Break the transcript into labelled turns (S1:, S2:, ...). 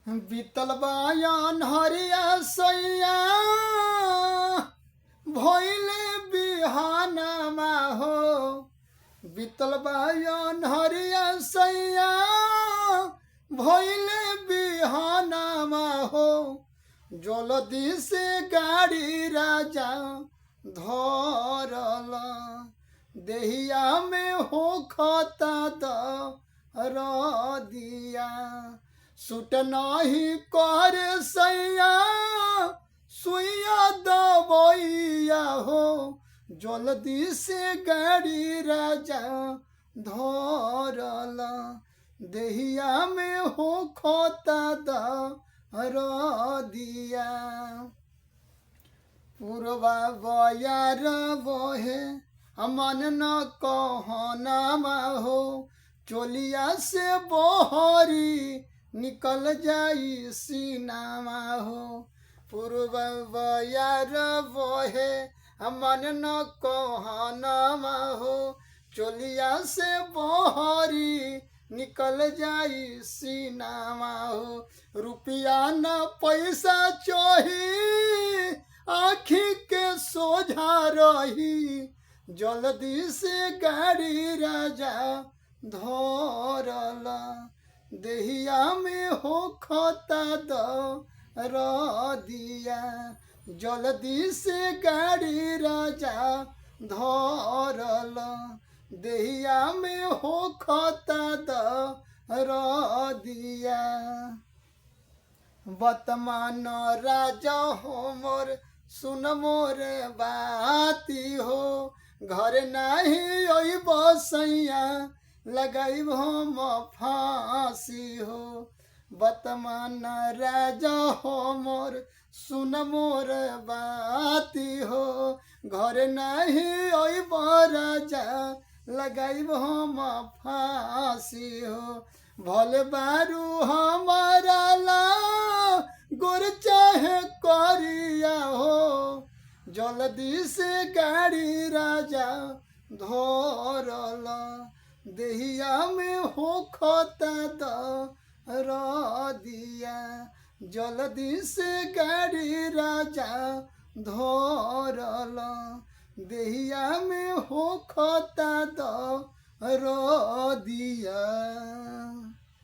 S1: बीतल बायान हरिया सैया भइले बिहानमा हो। बीतल बायान हरिया सैया भइले बिहानमा हो। जल्दी से गाड़ी राजा धरल देहिया में हो खता दिया। सुट नहीं कर सैया सुइया दबैया हो। जल्दी से गाड़ी राजा धरल देहिया में हो खता दिया। पूर्वा बयार बहे मन न कहनमा हो। चोलिया से बहरी निकल जाई सीनामा हो। पूर्व बयार बहे मन न कहनमा हो। चोलिया से बहरी निकल जाई सीनामा हो। रुपया न पैसा चाही आँखी के सोझा रही। जल्दी से गाड़ी राजा धरल देहिया में हो खता दिया। जल्दी से गाड़ी राजा धरल देहिया में हो खता दिया। वर्तमान राजा हो मोर सुन मोर बाती हो। घर नहीं अइब सैया लगाइब हम फांसी हो। वर्तमान राजा हो मोर सुन मोर बाती हो। घर नहीं अइब राजा लगाइब हम फांसी हो। भले बारू हमारा ला गोर चाहे करिया हो। जल्दी से गाड़ी राजा धरल देहिया में हो खता दिया। जल्दी से गाड़ी राजा धरल देहिया में हो खता दिया।